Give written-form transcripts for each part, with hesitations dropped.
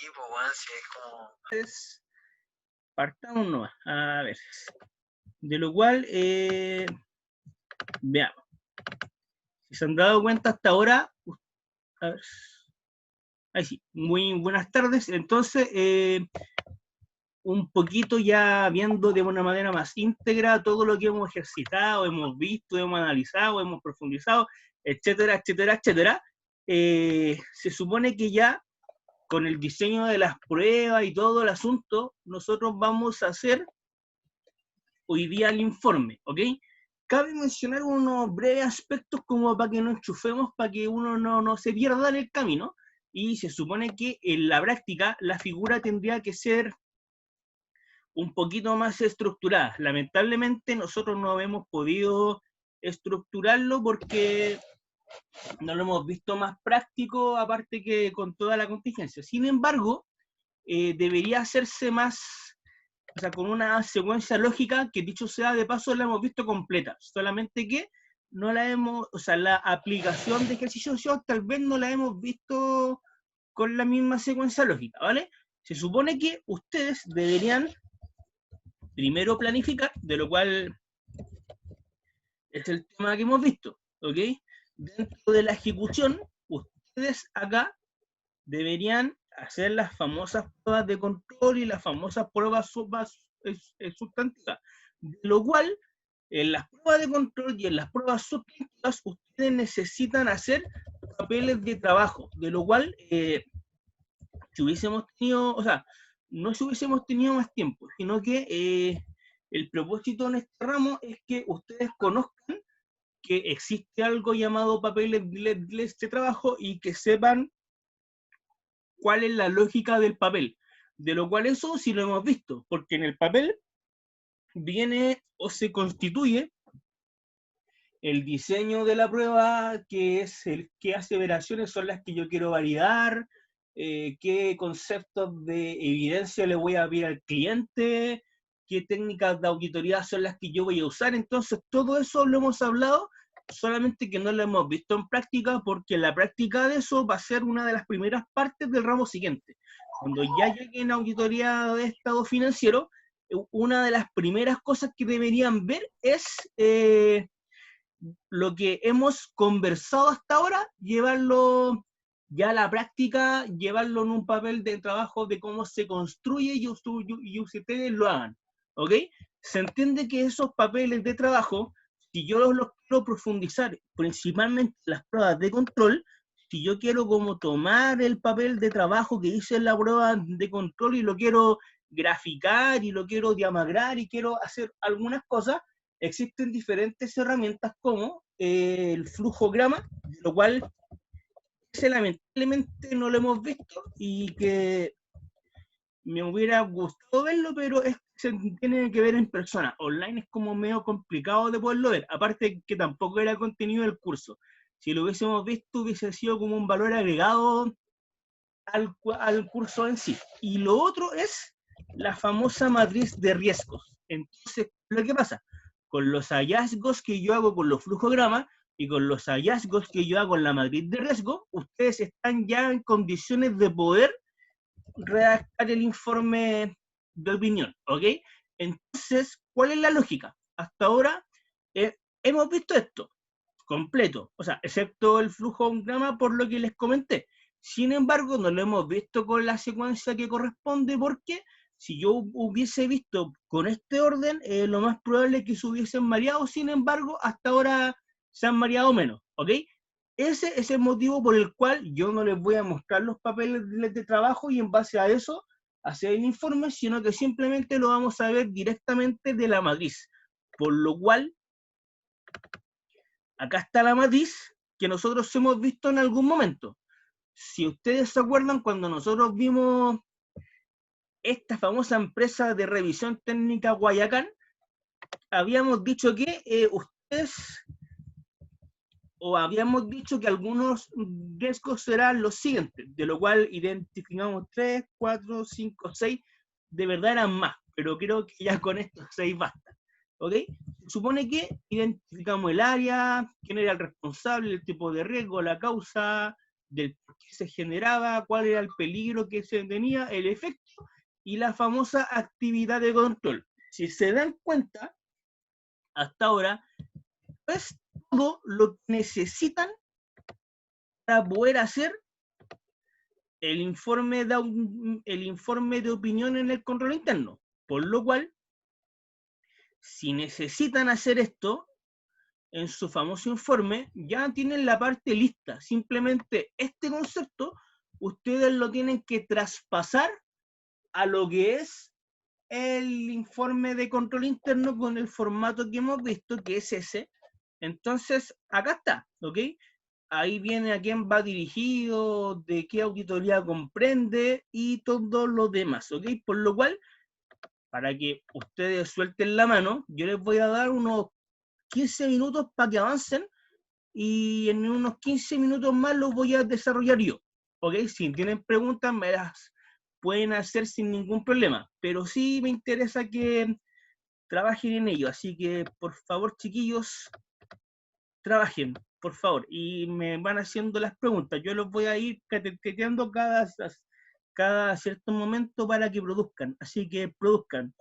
Sí, pues, weón, si es como. Entonces, partamos nomás. A ver. De lo cual, veamos. Si se han dado cuenta hasta ahora, a ver, ahí sí, muy buenas tardes. Entonces, un poquito ya viendo de una manera más íntegra todo lo que hemos ejercitado, hemos visto, hemos analizado, hemos profundizado, etcétera, etcétera, etcétera. Se supone que ya con el diseño de las pruebas y todo el asunto, nosotros vamos a hacer hoy día el informe, ¿ok? Cabe mencionar unos breves aspectos como para que no enchufemos, para que uno no se pierda en el camino, y se supone que en la práctica la figura tendría que ser un poquito más estructurada. Lamentablemente nosotros no hemos podido estructurarlo porque no lo hemos visto más práctico, aparte que con toda la contingencia. Sin embargo, debería hacerse más, o sea, con una secuencia lógica que, dicho sea de paso, la hemos visto completa, solamente que no la hemos, o sea, la aplicación de ejercicio tal vez no la hemos visto con la misma secuencia lógica, ¿vale? Se supone que ustedes deberían primero planificar, de lo cual es el tema que hemos visto, ¿ok? Dentro de la ejecución, ustedes acá deberían hacer las famosas pruebas de control y las famosas pruebas sustantivas, de lo cual en las pruebas de control y en las pruebas sustantivas ustedes necesitan hacer papeles de trabajo, de lo cual si hubiésemos tenido, o sea, no si hubiésemos tenido más tiempo, sino que el propósito en este ramo es que ustedes conozcan que existe algo llamado papeles de trabajo y que sepan cuál es la lógica del papel. De lo cual eso sí lo hemos visto, porque en el papel viene o se constituye el diseño de la prueba, que es el qué aseveraciones son las que yo quiero validar, qué conceptos de evidencia le voy a pedir al cliente, qué técnicas de auditoría son las que yo voy a usar. Entonces, todo eso lo hemos hablado, solamente que no lo hemos visto en práctica, porque la práctica de eso va a ser una de las primeras partes del ramo siguiente. Cuando ya lleguen a auditoría de estado financiero, una de las primeras cosas que deberían ver es lo que hemos conversado hasta ahora, llevarlo ya a la práctica, llevarlo en un papel de trabajo de cómo se construye y ustedes lo hagan, ¿ok? Se entiende que esos papeles de trabajo, si yo los quiero profundizar, principalmente las pruebas de control, si yo quiero como tomar el papel de trabajo que hice en la prueba de control y lo quiero graficar y lo quiero diagramar y quiero hacer algunas cosas, existen diferentes herramientas como el flujograma, lo cual ese lamentablemente no lo hemos visto y que me hubiera gustado verlo, pero se tiene que ver en persona. Online es como medio complicado de poderlo ver, aparte que tampoco era contenido del curso. Si lo hubiésemos visto, hubiese sido como un valor agregado al curso en sí. Y lo otro es la famosa matriz de riesgos. Entonces, lo que pasa, con los hallazgos que yo hago con los flujogramas y con los hallazgos que yo hago en la matriz de riesgo, ustedes están ya en condiciones de poder redactar el informe de opinión, ¿ok? Entonces, ¿cuál es la lógica? Hasta ahora hemos visto esto completo, o sea, excepto el flujograma por lo que les comenté. Sin embargo, no lo hemos visto con la secuencia que corresponde, porque si yo hubiese visto con este orden, lo más probable es que se hubiesen mareado. Sin embargo, hasta ahora se han mareado menos, ¿ok? Ese es el motivo por el cual yo no les voy a mostrar los papeles de trabajo y en base a eso hacer el informe, sino que simplemente lo vamos a ver directamente de la matriz. Por lo cual, acá está la matriz que nosotros hemos visto en algún momento. Si ustedes se acuerdan, cuando nosotros vimos esta famosa empresa de revisión técnica Guayacán, habíamos dicho que ustedes, o habíamos dicho que algunos riesgos serán los siguientes, de lo cual identificamos 3, 4, 5, 6, de verdad eran más, pero creo que ya con estos 6 basta, ¿ok? Supone que identificamos el área, quién era el responsable, el tipo de riesgo, la causa, del por qué se generaba, cuál era el peligro que se tenía, el efecto y la famosa actividad de control. Si se dan cuenta, hasta ahora, es todo lo que necesitan para poder hacer el informe de opinión en el control interno. Por lo cual, si necesitan hacer esto, en su famoso informe, ya tienen la parte lista. Simplemente este concepto, ustedes lo tienen que traspasar a lo que es el informe de control interno con el formato que hemos visto, que es ese. Entonces, acá está, ¿ok? Ahí viene a quién va dirigido, de qué auditoría comprende y todo lo demás, ¿ok? Por lo cual, para que ustedes suelten la mano, yo les voy a dar unos 15 minutos para que avancen y en unos 15 minutos más los voy a desarrollar yo, ¿ok? Si tienen preguntas, me las pueden hacer sin ningún problema, pero sí me interesa que trabajen en ello, así que por favor, chiquillos, trabajen, por favor, y me van haciendo las preguntas. Yo los voy a ir cateteando cada cierto momento para que produzcan, así que produzcan.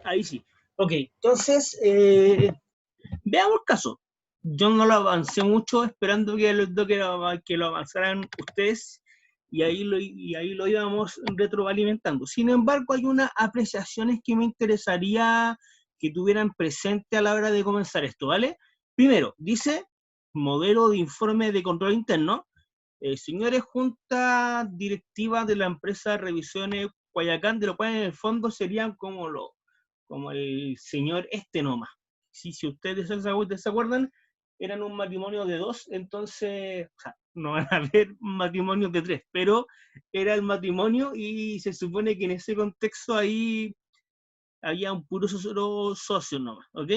Ahí sí. Ok, entonces, veamos el caso. Yo no lo avancé mucho esperando que lo avanzaran ustedes y ahí lo íbamos retroalimentando. Sin embargo, hay unas apreciaciones que me interesaría que tuvieran presente a la hora de comenzar esto, ¿vale? Primero, dice modelo de informe de control interno. Señores, junta directiva de la empresa Revisiones Guayacán, de lo cual en el fondo serían como el señor este nomás. Si ustedes se acuerdan, eran un matrimonio de dos, entonces, o sea, no van a haber matrimonios de tres, pero era el matrimonio y se supone que en ese contexto ahí había un puro socio nomás, ¿ok?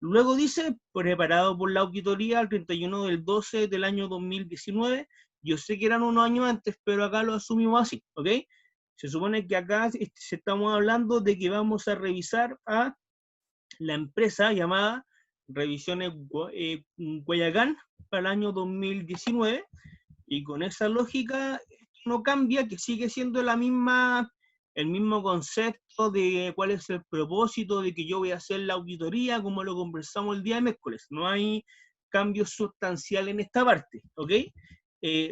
Luego dice, preparado por la auditoría el 31 del 12 del año 2019, yo sé que eran unos años antes, pero acá lo asumimos así, ¿ok? Se supone que acá estamos hablando de que vamos a revisar a la empresa llamada Revisiones Guayacán para el año 2019 y con esa lógica no cambia, que sigue siendo el mismo concepto de cuál es el propósito de que yo voy a hacer la auditoría, como lo conversamos el día de miércoles. No hay cambio sustancial en esta parte, ¿ok?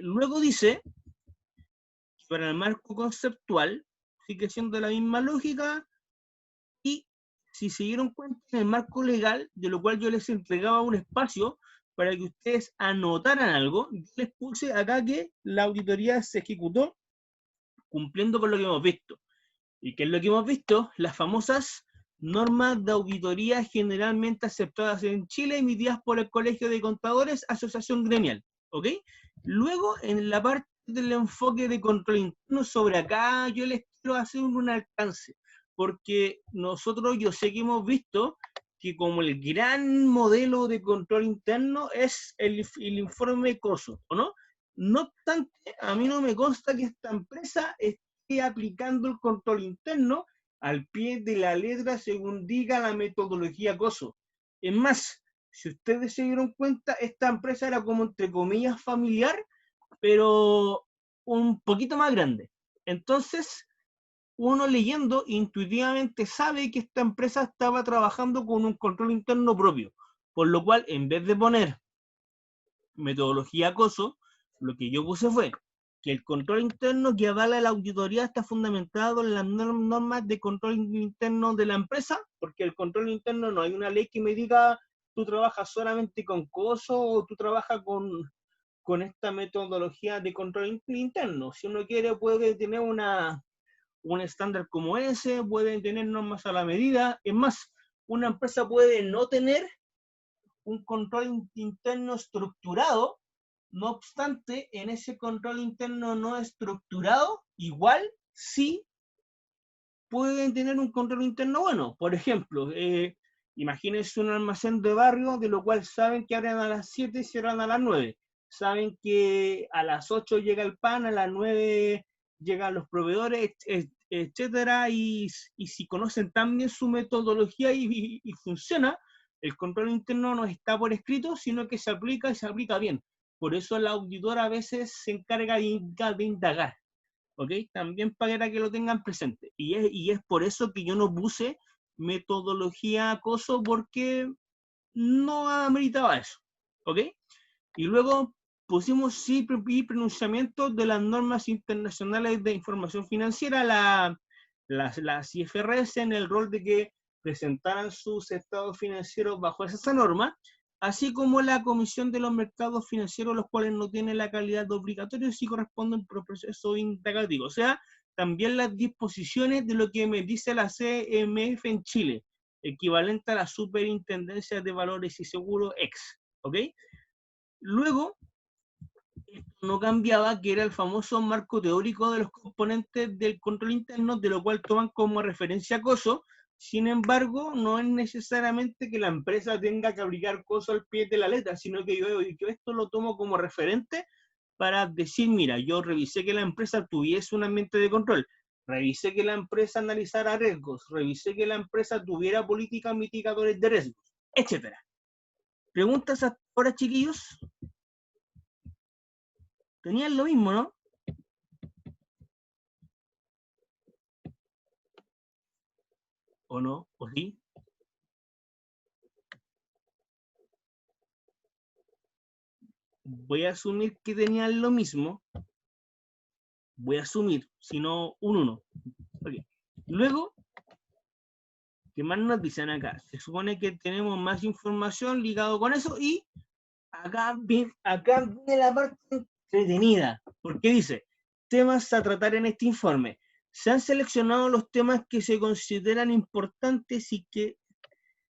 Luego dice, para el marco conceptual, sigue siendo la misma lógica, y si se dieron cuenta en el marco legal, de lo cual yo les entregaba un espacio para que ustedes anotaran algo, les puse acá que la auditoría se ejecutó cumpliendo con lo que hemos visto. ¿Y qué es lo que hemos visto? Las famosas normas de auditoría generalmente aceptadas en Chile, emitidas por el Colegio de Contadores, Asociación Gremial, ¿ok? Luego, en la parte del enfoque de control interno, sobre acá yo les quiero hacer un alcance, porque nosotros, yo sé que hemos visto que como el gran modelo de control interno es el informe COSO, ¿o no? No obstante, a mí no me consta que esta empresa esté aplicando el control interno al pie de la letra según diga la metodología COSO. Es más, si ustedes se dieron cuenta, esta empresa era como entre comillas familiar, pero un poquito más grande. Entonces, uno leyendo intuitivamente sabe que esta empresa estaba trabajando con un control interno propio, por lo cual en vez de poner metodología COSO, lo que yo puse fue que el control interno que avala la auditoría está fundamentado en las normas de control interno de la empresa, porque el control interno no hay una ley que me diga tú trabajas solamente con COSO o tú trabajas con esta metodología de control interno. Si uno quiere puede tener un estándar como ese, pueden tener normas a la medida. Es más, una empresa puede no tener un control interno estructurado, no obstante, en ese control interno no estructurado, igual sí pueden tener un control interno bueno. Por ejemplo, imagínense un almacén de barrio, de lo cual saben que abren a las 7 y cierran a las 9. Saben que a las 8 llega el pan, a las 9 llegan los proveedores, etcétera, y si conocen también su metodología y funciona, el control interno no está por escrito, sino que se aplica y se aplica bien. Por eso la auditora a veces se encarga de indagar, ¿ok? También para que lo tengan presente. Y es por eso que yo no puse metodología acoso, porque no ameritaba eso, ¿ok? Y luego pusimos sí y pronunciamiento de las normas internacionales de información financiera, las IFRS, en el rol de que presentaran sus estados financieros bajo esa norma, así como la Comisión de los Mercados Financieros, los cuales no tienen la calidad de obligatorios y corresponden por proceso indagativo. O sea, también las disposiciones de lo que me dice la CMF en Chile, equivalente a la Superintendencia de Valores y Seguros ex, ¿ok? Luego, no cambiaba, que era el famoso marco teórico de los componentes del control interno, de lo cual toman como referencia acoso. Sin embargo, no es necesariamente que la empresa tenga que aplicar acoso al pie de la letra, sino que yo esto lo tomo como referente para decir, mira, yo revisé que la empresa tuviese un ambiente de control, revisé que la empresa analizara riesgos, revisé que la empresa tuviera políticas mitigadores de riesgos, etc. ¿Preguntas hasta ahora, chiquillos? Tenían lo mismo, ¿no? ¿O no? ¿O sí? Voy a asumir que tenían lo mismo. Voy a asumir, si no, un 1. Okay. Luego, ¿qué más nos dicen acá? Se supone que tenemos más información ligado con eso y acá viene la parte entretenida, porque dice, temas a tratar en este informe. Se han seleccionado los temas que se consideran importantes y que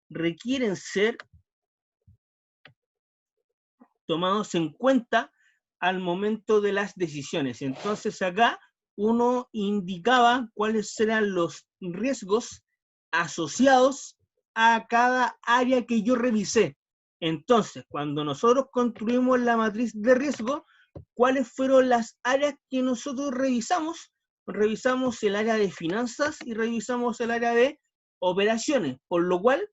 requieren ser tomados en cuenta al momento de las decisiones. Entonces acá uno indicaba cuáles eran los riesgos asociados a cada área que yo revisé. Entonces, cuando nosotros construimos la matriz de riesgo, ¿cuáles fueron las áreas que nosotros revisamos? Revisamos el área de finanzas y revisamos el área de operaciones, por lo cual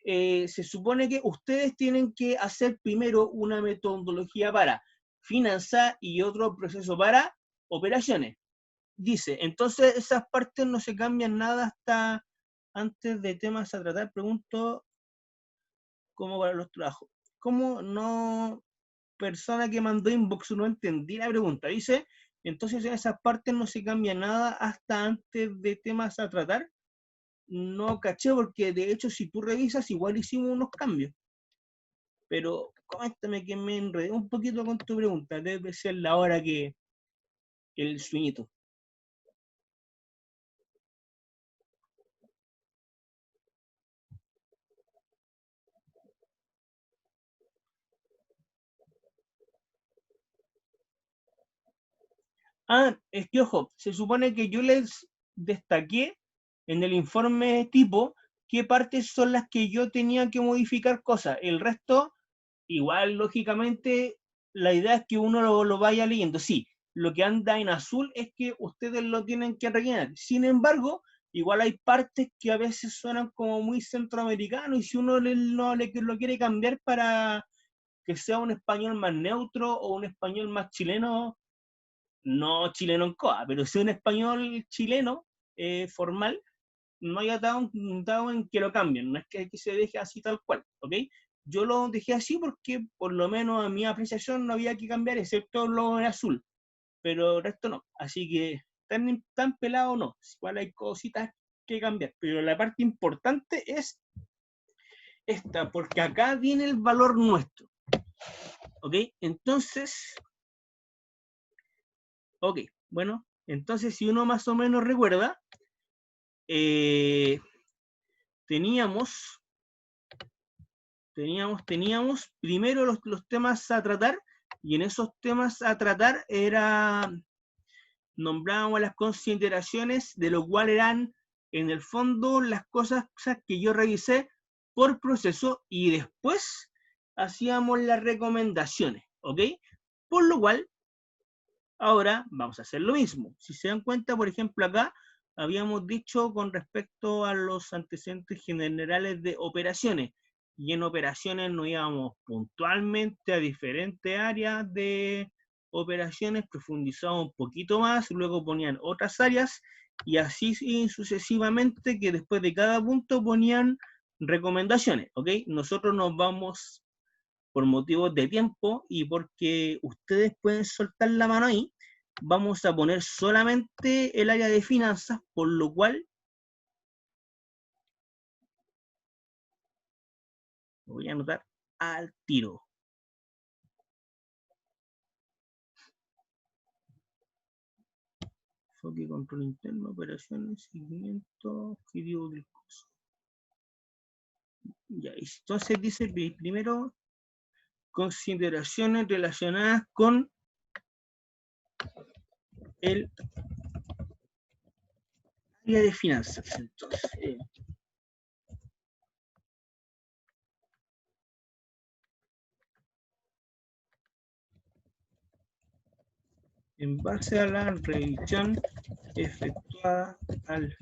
se supone que ustedes tienen que hacer primero una metodología para finanzas y otro proceso para operaciones. Dice, entonces esas partes no se cambian nada hasta antes de temas a tratar. Pregunto, ¿cómo para los trabajos? ¿Cómo no? Persona que mandó inbox no entendí la pregunta. Dice, entonces en esas partes no se cambia nada hasta antes de temas a tratar. No caché, porque de hecho si tú revisas igual hicimos unos cambios. Pero coméntame, que me enredé un poquito con tu pregunta. Debe ser la hora que el sueñito. Ah, es que ojo, se supone que yo les destaqué en el informe tipo qué partes son las que yo tenía que modificar cosas. El resto, igual, lógicamente, la idea es que uno lo vaya leyendo. Sí, lo que anda en azul es que ustedes lo tienen que rellenar. Sin embargo, igual hay partes que a veces suenan como muy centroamericanos, y si uno lo quiere cambiar para que sea un español más neutro o un español más chileno, no chileno en COA, pero si un español chileno formal, no haya dado en que lo cambien, no es que se deje así tal cual, ¿ok? Yo lo dejé así porque por lo menos a mi apreciación no había que cambiar, excepto lo en azul, pero el resto no. Así que tan pelado no, igual hay cositas que cambiar, pero la parte importante es esta, porque acá viene el valor nuestro, ¿ok? Entonces, ok, bueno, entonces si uno más o menos recuerda, teníamos primero los temas a tratar, y en esos temas a tratar nombrábamos las consideraciones, de lo cual eran en el fondo las cosas que yo revisé por proceso, y después hacíamos las recomendaciones, ¿ok? Por lo cual, ahora vamos a hacer lo mismo. Si se dan cuenta, por ejemplo, acá habíamos dicho con respecto a los antecedentes generales de operaciones, y en operaciones nos íbamos puntualmente a diferentes áreas de operaciones, profundizábamos un poquito más, luego ponían otras áreas, y así sucesivamente, que después de cada punto ponían recomendaciones, ¿ok? Nosotros nos vamos, por motivos de tiempo y porque ustedes pueden soltar la mano ahí, vamos a poner solamente el área de finanzas, por lo cual lo voy a anotar al tiro. Enfoque, control interno, operaciones, seguimiento, objetivo del curso. Ya, entonces dice primero, consideraciones relacionadas con el área de finanzas. Entonces, en base a la revisión efectuada al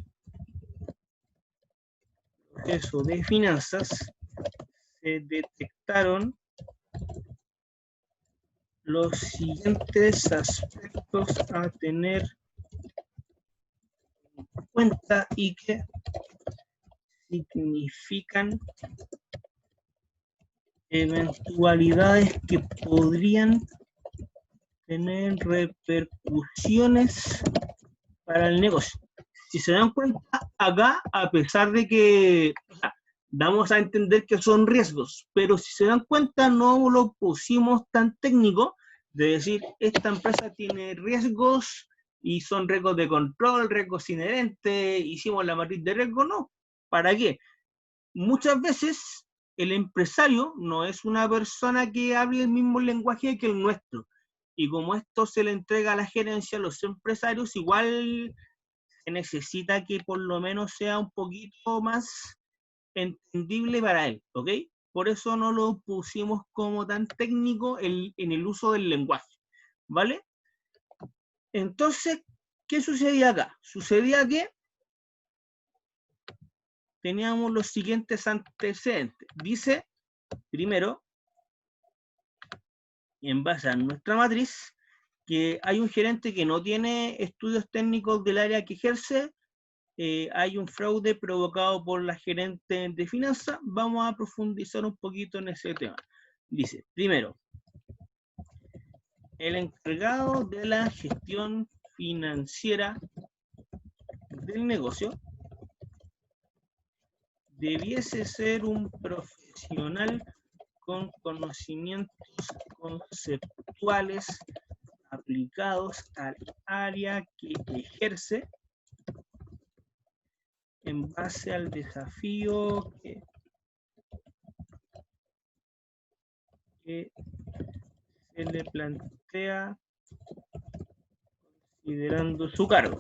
proceso de finanzas, se detectaron los siguientes aspectos a tener en cuenta y que significan eventualidades que podrían tener repercusiones para el negocio. Si se dan cuenta, acá, a pesar de que damos a entender que son riesgos, pero si se dan cuenta, no lo pusimos tan técnico de decir, esta empresa tiene riesgos y son riesgos de control, riesgos inherentes, hicimos la matriz de riesgo, no. ¿Para qué? Muchas veces el empresario no es una persona que hable el mismo lenguaje que el nuestro. Y como esto se le entrega a la gerencia, a los empresarios, igual se necesita que por lo menos sea un poquito más entendible para él, ¿ok? Por eso no lo pusimos como tan técnico en el uso del lenguaje, ¿vale? Entonces, ¿qué sucedía acá? Sucedía que teníamos los siguientes antecedentes. Dice, primero, en base a nuestra matriz, que hay un gerente que no tiene estudios técnicos del área que ejerce, hay un fraude provocado por la gerente de finanzas. Vamos a profundizar un poquito en ese tema. Dice, primero, el encargado de la gestión financiera del negocio debiese ser un profesional con conocimientos conceptuales aplicados al área que ejerce en base al desafío que se le plantea considerando su cargo.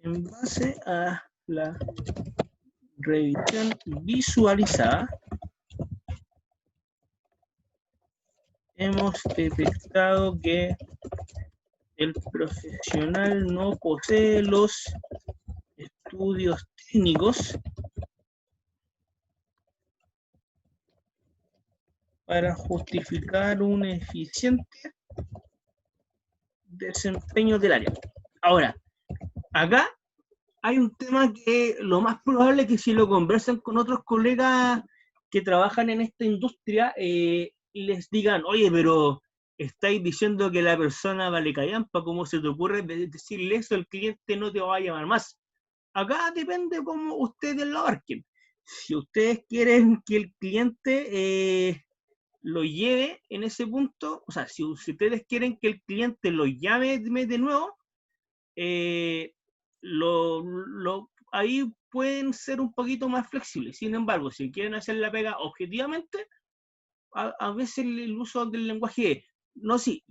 En base a la revisión visualizada, hemos detectado que el profesional no posee los estudios técnicos para justificar un eficiente desempeño del área. Ahora, acá hay un tema que lo más probable es que si lo conversan con otros colegas que trabajan en esta industria, les digan, oye, pero estáis diciendo que la persona vale callampa, ¿cómo se te ocurre decirle eso? El cliente no te va a llamar más. Acá depende cómo ustedes lo abarquen. Si ustedes quieren que el cliente lo lleve en ese punto, o sea, si ustedes quieren que el cliente lo llame de nuevo, ahí pueden ser un poquito más flexibles. Sin embargo, si quieren hacer la pega objetivamente, a veces el uso del lenguaje, no, sí.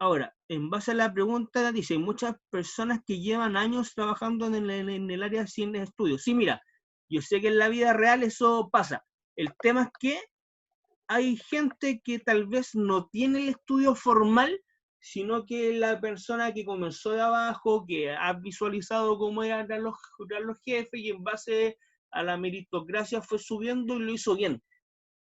Ahora, en base a la pregunta, dice, muchas personas que llevan años trabajando en el área sin estudios. Sí, mira, yo sé que en la vida real eso pasa. El tema es que hay gente que tal vez no tiene el estudio formal, sino que la persona que comenzó de abajo, que ha visualizado cómo eran los jefes, y en base a la meritocracia fue subiendo y lo hizo bien.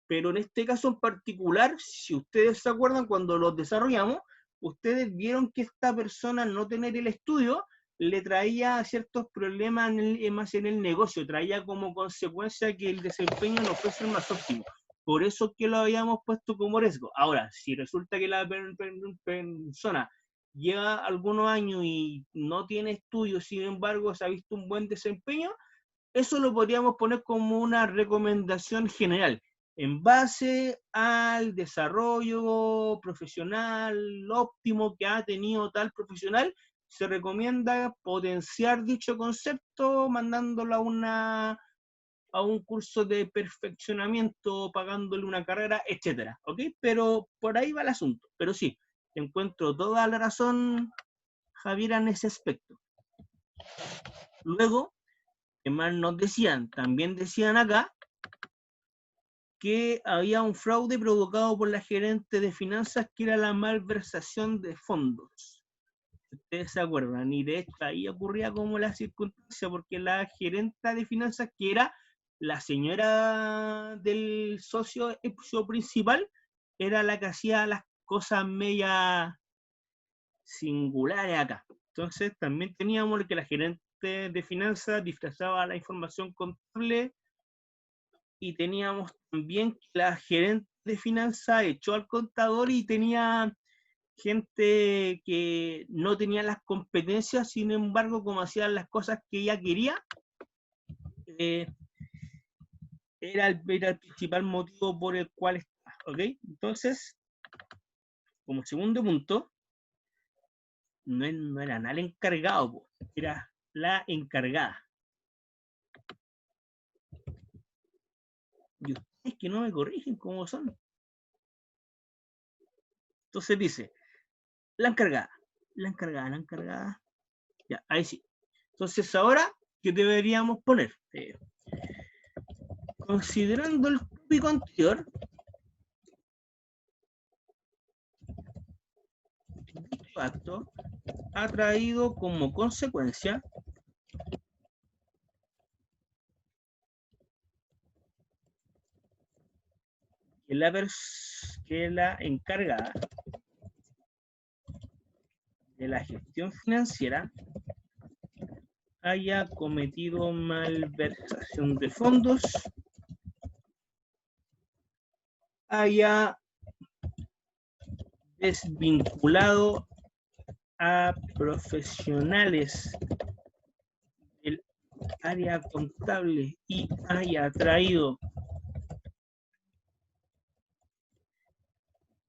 Pero en este caso en particular, si ustedes se acuerdan, cuando los desarrollamos, ustedes vieron que esta persona no tener el estudio le traía ciertos problemas más en el negocio, traía como consecuencia que el desempeño no fuese el más óptimo. Por eso que lo habíamos puesto como riesgo. Ahora, si resulta que la persona lleva algunos años y no tiene estudio, sin embargo, se ha visto un buen desempeño, eso lo podríamos poner como una recomendación general, en base al desarrollo profesional óptimo que ha tenido tal profesional. Se recomienda potenciar dicho concepto mandándolo a un curso de perfeccionamiento, pagándole una carrera, etcétera, ¿ok? Pero por ahí va el asunto. Pero sí, encuentro toda la razón, Javier, en ese aspecto. Luego, ¿qué más nos decían? También decían acá que había un fraude provocado por la gerente de finanzas, que era la malversación de fondos. Ustedes se acuerdan, y de hecho ahí ocurría como la circunstancia, porque la gerente de finanzas, que era la señora del socio principal, era la que hacía las cosas media singulares acá. Entonces también teníamos que la gerente de finanzas disfrazaba la información contable, y teníamos también que la gerente de finanzas echó al contador y tenía gente que no tenía las competencias, sin embargo, como hacían las cosas que ella quería, era el principal motivo por el cual está, ¿ok? Entonces, como segundo punto, no era nada el encargado, era la encargada. Y ustedes que no me corrigen cómo son. Entonces dice, la encargada. Ya, ahí sí. Entonces ahora, ¿qué deberíamos poner? Considerando el tópico anterior, dicho acto ha traído como consecuencia que la encargada de la gestión financiera haya cometido malversación de fondos, haya desvinculado a profesionales del área contable y haya traído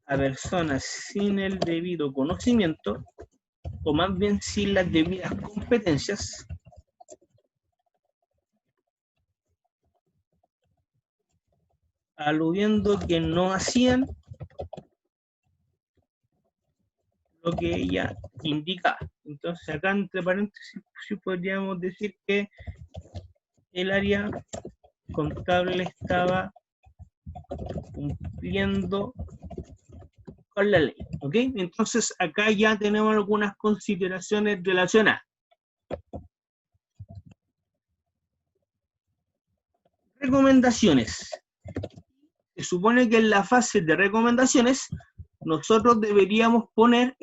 a personas sin el debido conocimiento, o más bien sin las debidas competencias, aludiendo que no hacían lo que ella indicaba. Entonces acá entre paréntesis sí podríamos decir que el área contable estaba cumpliendo con la ley, ¿ok? Entonces acá ya tenemos algunas consideraciones relacionadas. Recomendaciones. Se supone que en la fase de recomendaciones nosotros deberíamos poner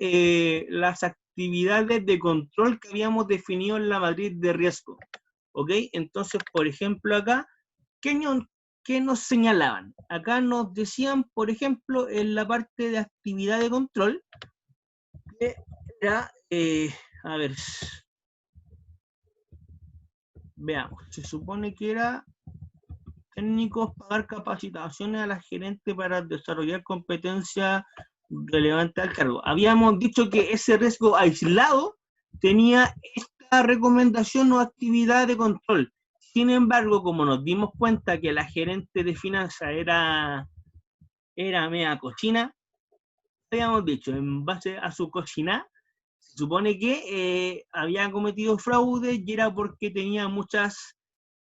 las actividades de control que habíamos definido en la matriz de riesgo, ¿ok? Entonces, por ejemplo, acá, ¿qué nos señalaban? Acá nos decían, por ejemplo, en la parte de actividad de control, que era, a ver, veamos, se supone que era técnicos, pagar capacitaciones a la gerente para desarrollar competencias relevantes al cargo. Habíamos dicho que ese riesgo aislado tenía esta recomendación o actividad de control. Sin embargo, como nos dimos cuenta que la gerente de finanzas era media cochina, habíamos dicho, en base a su cochina, se supone que había cometido fraude y era porque tenía muchas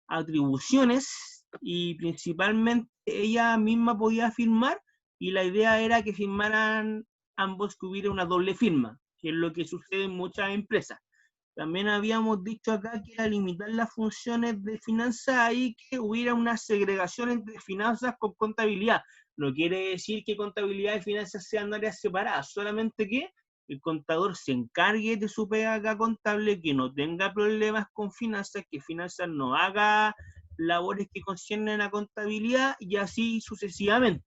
atribuciones y principalmente ella misma podía firmar, y la idea era que firmaran ambos, que hubiera una doble firma, que es lo que sucede en muchas empresas. también habíamos dicho acá que era limitar las funciones de finanzas y que hubiera una segregación entre finanzas con contabilidad. No quiere decir que contabilidad y finanzas sean áreas separadas, solamente que el contador se encargue de su pega acá contable, que no tenga problemas con finanzas, que finanzas no haga labores que conciernen a contabilidad y así sucesivamente.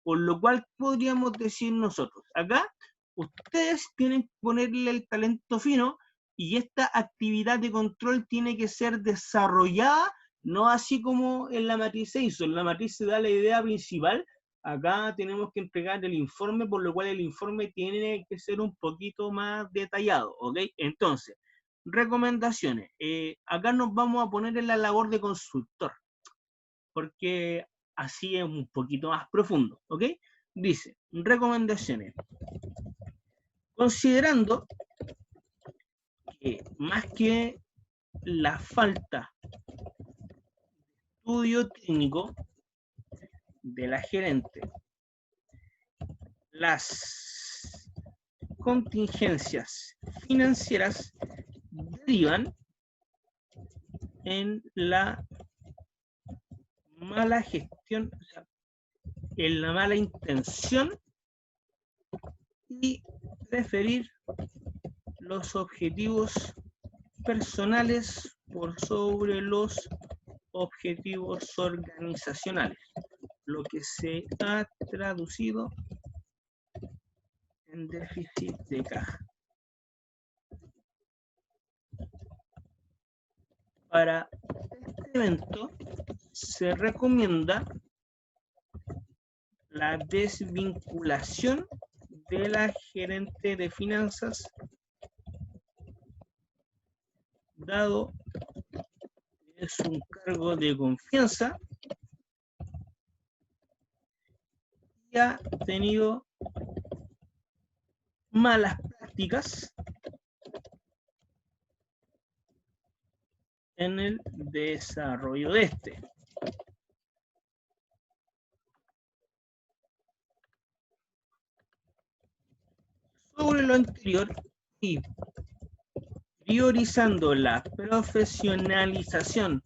Por lo cual podríamos decir nosotros, acá ustedes tienen que ponerle el talento fino y esta actividad de control tiene que ser desarrollada, no así como en la matriz se hizo. En la matriz se da la idea principal, acá tenemos que entregar el informe, por lo cual el informe tiene que ser un poquito más detallado, ¿ok? Entonces, recomendaciones. Acá nos vamos a poner en la labor de consultor, porque así es un poquito más profundo, ¿ok? Dice, recomendaciones. Considerando que más que la falta de estudio técnico de la gerente, las contingencias financieras derivan en la mala gestión, o sea, en la mala intención y preferir los objetivos personales por sobre los objetivos organizacionales, lo que se ha traducido en déficit de caja. Para este evento se recomienda la desvinculación de la gerente de finanzas, dado que es un cargo de confianza y ha tenido malas prácticas en el desarrollo de este. Sobre lo anterior y priorizando la profesionalización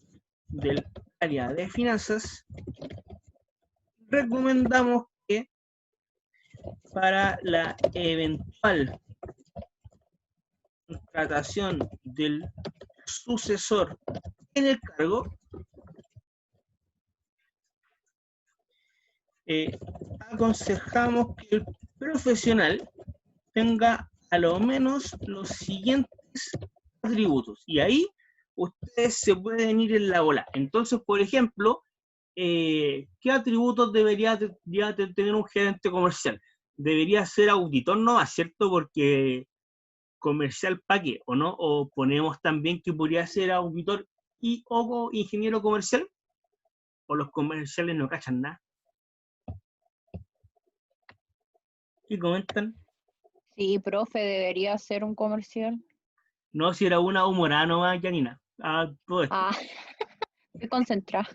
del área de finanzas, recomendamos que para la eventual contratación del sucesor en el cargo, aconsejamos que el profesional tenga a lo menos los siguientes atributos. Y ahí ustedes se pueden ir en la bola. Entonces, por ejemplo, ¿qué atributos debería tener un gerente comercial? Debería ser auditor, ¿no? ¿Cierto? Porque comercial, ¿para qué? ¿O no? O ponemos también que podría ser auditor y o ingeniero comercial, o los comerciales no cachan nada. ¿Qué comentan? Sí, profe, debería ser un comercial. No, si era una humorada nomás, Janina. Todo esto. Ah, estoy concentrada.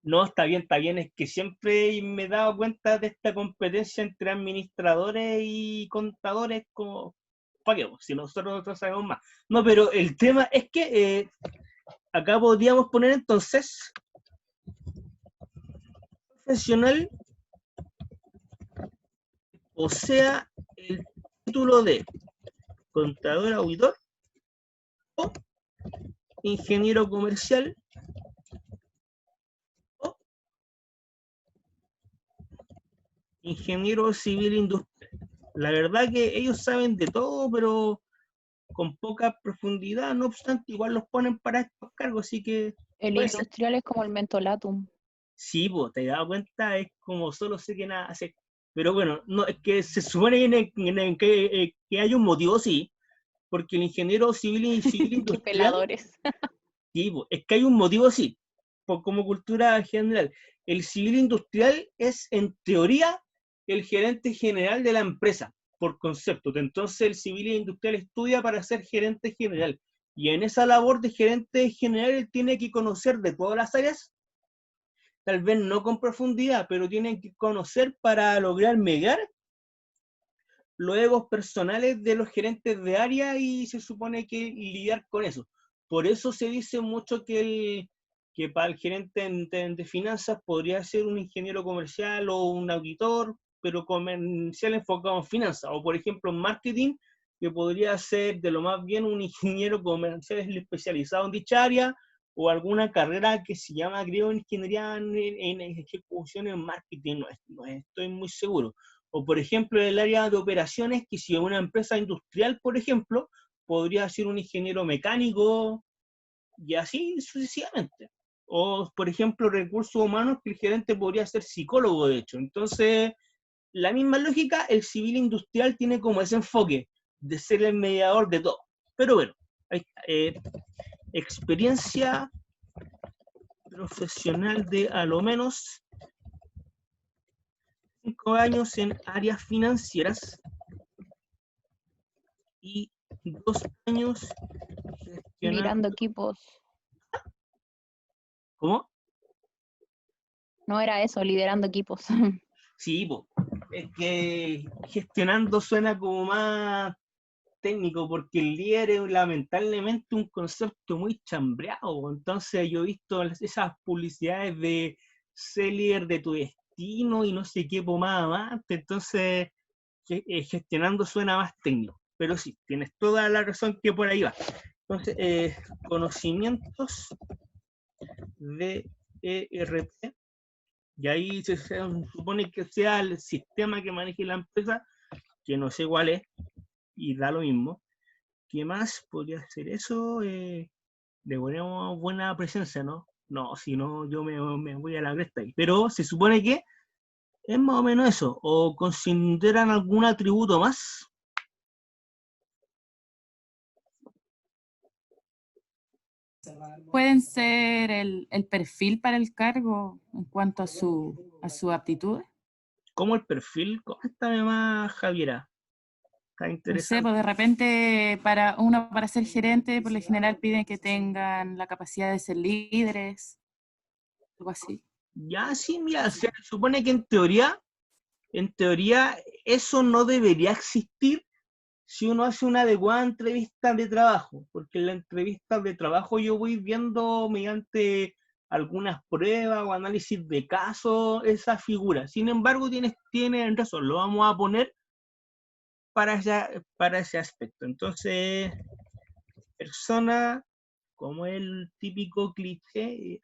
No, está bien, es que siempre me he dado cuenta de esta competencia entre administradores y contadores, como, ¿para qué? Si nosotros sabemos más. No, pero el tema es que acá podríamos poner entonces profesional, o sea, el título de contador auditor o ingeniero comercial o ingeniero civil industrial. La verdad que ellos saben de todo, pero con poca profundidad, no obstante, igual los ponen para estos cargos, así que El puede ser. industrial es como el mentolatum. Sí, pues, te das cuenta, es como solo sé que nada hacer. Pero bueno, no, es que se supone que hay un motivo, sí, porque el ingeniero civil y civil Qué industrial, peladores. sí, pues, es que hay un motivo, sí, por, como cultura general. El civil industrial es, en teoría, el gerente general de la empresa, por concepto. Entonces, el civil industrial estudia para ser gerente general. Y en esa labor de gerente general, él tiene que conocer de todas las áreas, tal vez no con profundidad, pero tiene que conocer para lograr mediar los egos personales de los gerentes de área y se supone que lidiar con eso. Por eso se dice mucho que para el gerente de finanzas podría ser un ingeniero comercial o un auditor, pero comercial enfocado en finanzas. O por ejemplo en marketing, que podría ser de lo más bien un ingeniero comercial especializado en dicha área, o alguna carrera que se llama, creo, ingeniería en ejecución en marketing, no estoy muy seguro. O por ejemplo, en el área de operaciones, que si es una empresa industrial, por ejemplo, podría ser un ingeniero mecánico y así sucesivamente. O por ejemplo, recursos humanos, que el gerente podría ser psicólogo, de hecho. Entonces, la misma lógica, el civil industrial tiene como ese enfoque de ser el mediador de todo. Pero bueno, ahí está. Experiencia profesional de a lo menos 5 años en áreas financieras y 2 años Liderando gestionando. equipos. ¿Cómo? No era eso, liderando equipos. Sí, po. Es que gestionando suena como más técnico, porque el líder es lamentablemente un concepto muy chambreado. Entonces yo he visto esas publicidades de ser líder de tu destino y no sé qué pomada más. Entonces gestionando suena más técnico. Pero sí, tienes toda la razón que por ahí va. Entonces, conocimientos de ERP, y ahí se supone que sea el sistema que maneje la empresa, que no sé cuál es, y da lo mismo. ¿Qué más podría ser eso? Le ponemos buena presencia, ¿no? No, si no, yo me voy a la cresta ahí. Pero se supone que es más o menos eso. ¿O consideran algún atributo más? Pueden ser el perfil para el cargo en cuanto a su aptitud. ¿Cómo el perfil? Coméntame más, Javiera. Está No sé, interesante. pues de repente para ser gerente, por lo general piden que tengan la capacidad de ser líderes, algo así. Ya, sí, mira, se supone que en teoría, eso no debería existir si uno hace una adecuada entrevista de trabajo, porque en la entrevista de trabajo yo voy viendo mediante algunas pruebas o análisis de casos esa figura. Sin embargo, tienen razón, lo vamos a poner para ese aspecto. Entonces, persona, como el típico cliché,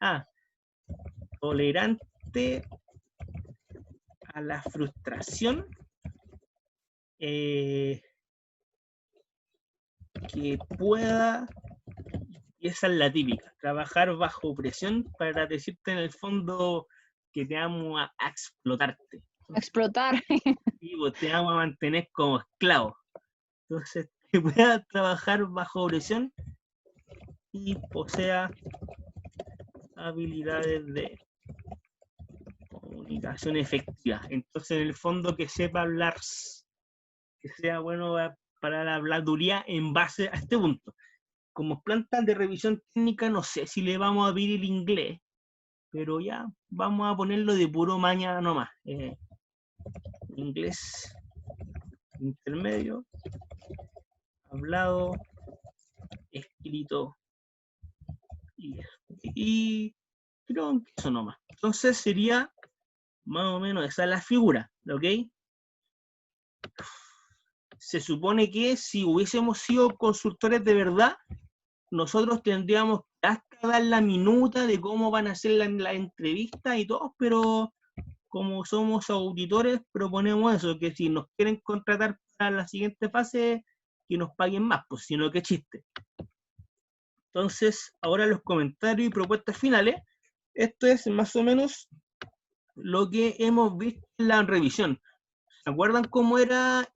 tolerante a la frustración, que pueda, y esa es la típica, trabajar bajo presión para decirte en el fondo que te vamos a explotarte. Explotar. Y vos te vamos a mantener como esclavo. Entonces, que pueda trabajar bajo presión y posea habilidades de comunicación efectiva. Entonces, en el fondo, que sepa hablar, que sea bueno para la habladuría en base a este punto. Como plantas de revisión técnica, no sé si le vamos a pedir el inglés, pero ya vamos a ponerlo de puro maña nomás. Inglés intermedio, hablado, escrito y creo que eso nomás. Entonces sería más o menos esa es la figura, ¿ok? Se supone que si hubiésemos sido consultores de verdad, nosotros tendríamos que hasta dar la minuta de cómo van a ser la entrevista y todo, pero como somos auditores, proponemos eso, que si nos quieren contratar para la siguiente fase, que nos paguen más, pues sino que chiste. Entonces, ahora los comentarios y propuestas finales. Esto es más o menos lo que hemos visto en la revisión. ¿Se acuerdan cómo era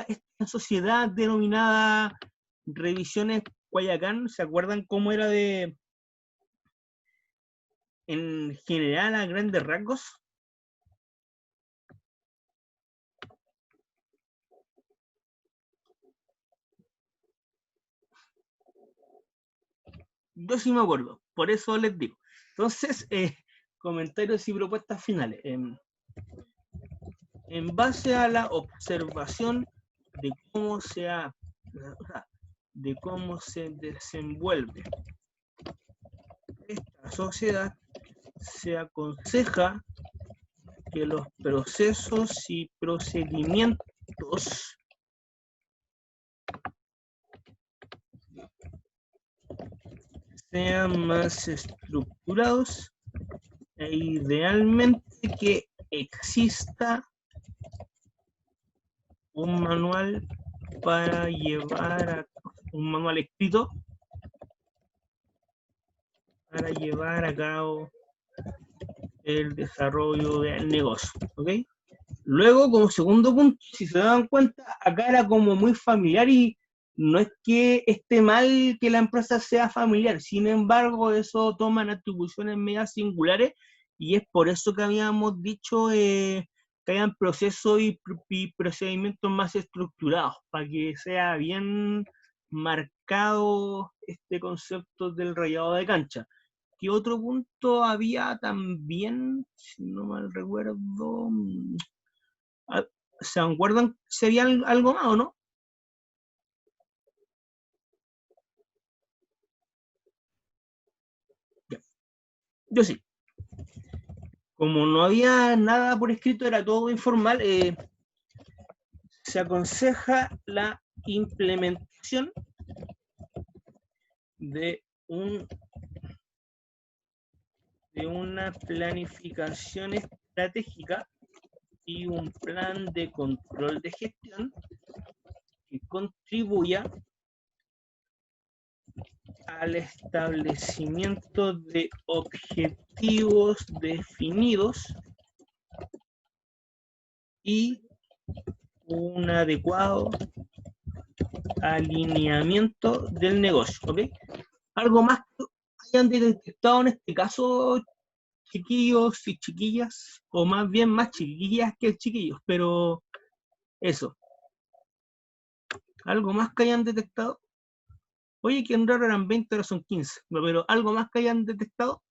esta sociedad denominada Revisiones Guayacán? ¿Se acuerdan cómo era en general a grandes rasgos? Yo sí me acuerdo, por eso les digo. Entonces, comentarios y propuestas finales. en base a la observación de cómo se desenvuelve esta sociedad, se aconseja que los procesos y procedimientos sean más estructurados e idealmente que exista un manual para un manual escrito para llevar a cabo el desarrollo del negocio, ¿ok? Luego, como segundo punto, si se dan cuenta, acá era como muy familiar y no es que esté mal que la empresa sea familiar, sin embargo, eso toman atribuciones mega singulares y es por eso que habíamos dicho que hayan procesos y procedimientos más estructurados, para que sea bien marcado este concepto del rayado de cancha. ¿Qué otro punto había también? Si no mal recuerdo. ¿Se acuerdan si había algo más o no? Ya. Yo sí. Como no había nada por escrito, era todo informal, se aconseja la implementación de una planificación estratégica y un plan de control de gestión que contribuya al establecimiento de objetivos definidos y un adecuado alineamiento del negocio, ¿ok? Algo más que hayan detectado en este caso, chiquillos y chiquillas, o más bien más chiquillas que chiquillos, pero eso. Algo más que hayan detectado. Oye, que en raro eran 20, ahora son 15, pero algo más que hayan detectado.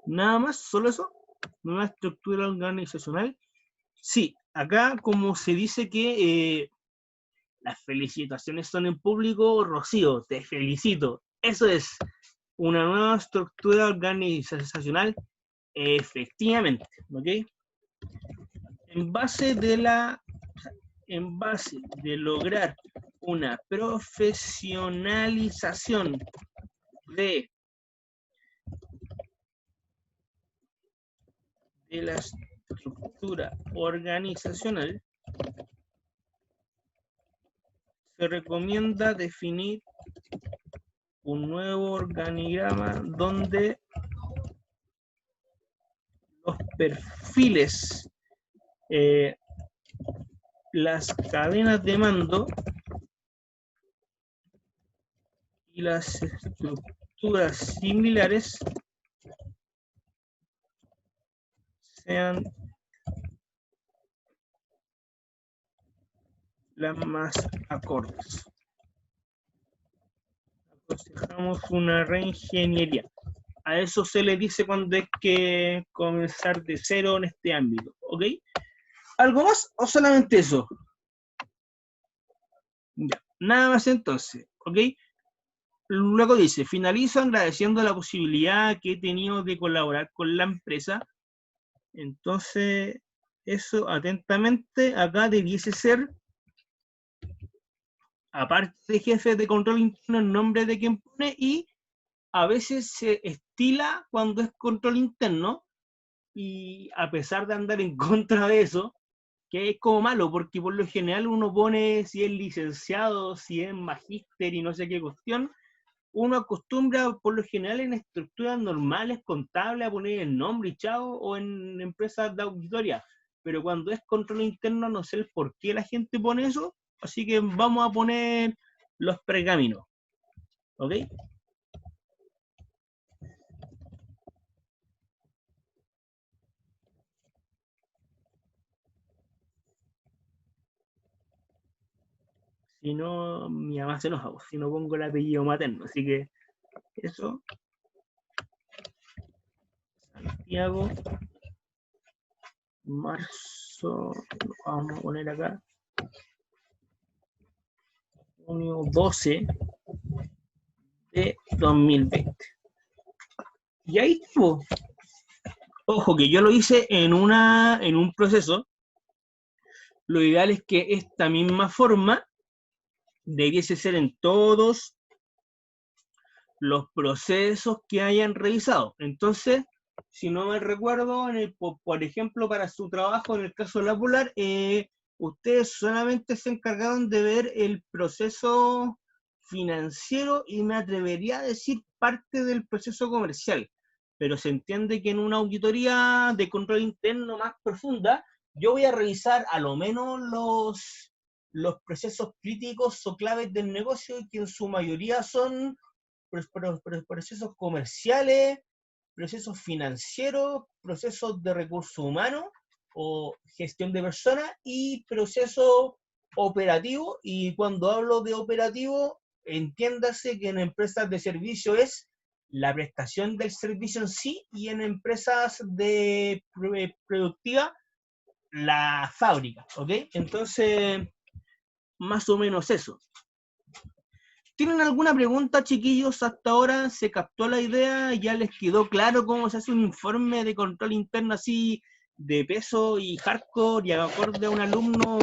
Nada más, solo eso. Nueva estructura organizacional. Sí, acá como se dice que las felicitaciones son en público, Rocío, te felicito. Eso es una nueva estructura organizacional, efectivamente, ¿ok? En base de lograr una profesionalización de la estructura organizacional, se recomienda definir un nuevo organigrama donde los perfiles, las cadenas de mando y las estructuras similares sean las más acordes. Aconsejamos una reingeniería. A eso se le dice cuando hay que comenzar de cero en este ámbito, ¿ok? ¿Algo más o solamente eso? Ya, nada más entonces, ¿ok? Luego dice, finalizo agradeciendo la posibilidad que he tenido de colaborar con la empresa. Entonces, eso atentamente, acá debiese ser, aparte de jefe de control interno, el nombre de quien pone, y a veces se estila cuando es control interno, y a pesar de andar en contra de eso, que es como malo, porque por lo general uno pone si es licenciado, si es magíster y no sé qué cuestión, uno acostumbra por lo general en estructuras normales, contables, a poner el nombre y chao, o en empresas de auditoría. Pero cuando es control interno, no sé el por qué la gente pone eso, así que vamos a poner los pergaminos. ¿Ok? Si no, mi mamá se enoja, si no pongo el apellido materno, así que Eso. Santiago. Marzo. Vamos a poner acá. Junio 12 de 2020. Y ahí, pues, ojo que yo lo hice en un proceso. Lo ideal es que esta misma forma debiese ser en todos los procesos que hayan revisado. Entonces, si no me recuerdo, por ejemplo, para su trabajo, en el caso de la Polar, ustedes solamente se encargaron de ver el proceso financiero y me atrevería a decir parte del proceso comercial. Pero se entiende que en una auditoría de control interno más profunda, yo voy a revisar a lo menos los procesos críticos o claves del negocio, que en su mayoría son procesos comerciales, procesos financieros, procesos de recursos humanos o gestión de personas y procesos operativos. Y cuando hablo de operativo, entiéndase que en empresas de servicio es la prestación del servicio en sí, y en empresas de productiva, la fábrica, ¿ok? Entonces, más o menos eso. ¿Tienen alguna pregunta, chiquillos? Hasta ahora se captó la idea, ya les quedó claro cómo se hace un informe de control interno así de peso y hardcore y acorde a un alumno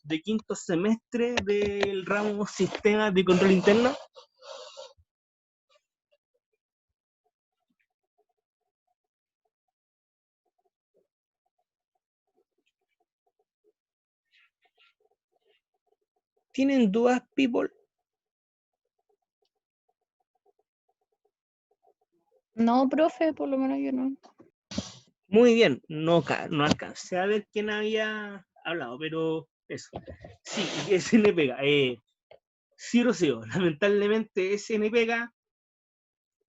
de quinto semestre del ramo Sistemas de Control Interno. ¿Tienen dudas, people? No, profe, por lo menos yo no. Muy bien, no alcancé a ver quién había hablado, pero eso. Sí, SN pega. Sí, Rocío, lamentablemente SN pega.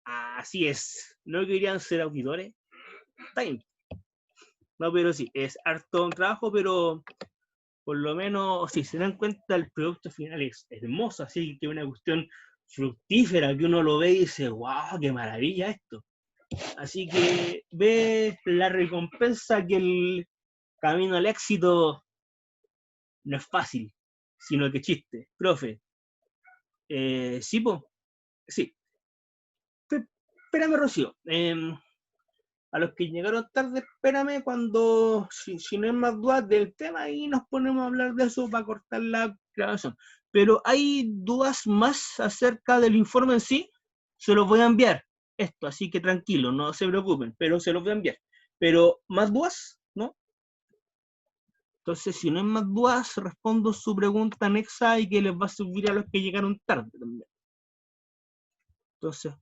Así es. ¿No querían ser auditores? Está bien. No, pero sí, es harto trabajo, pero por lo menos, si se dan cuenta, el producto final es hermoso, así que una cuestión fructífera que uno lo ve y dice, wow, qué maravilla esto. Así que ve la recompensa, que el camino al éxito no es fácil, sino que chiste. Profe, ¿sí, po? Sí. Espérame, Rocío. A los que llegaron tarde, espérame cuando, si no hay más dudas del tema, y nos ponemos a hablar de eso para cortar la grabación. Pero hay dudas más acerca del informe en sí, se los voy a enviar esto, así que tranquilo, no se preocupen, pero se los voy a enviar. Pero, ¿más dudas? ¿No? Entonces, si no hay más dudas, respondo su pregunta anexa y que les va a servir a los que llegaron tarde también. Entonces,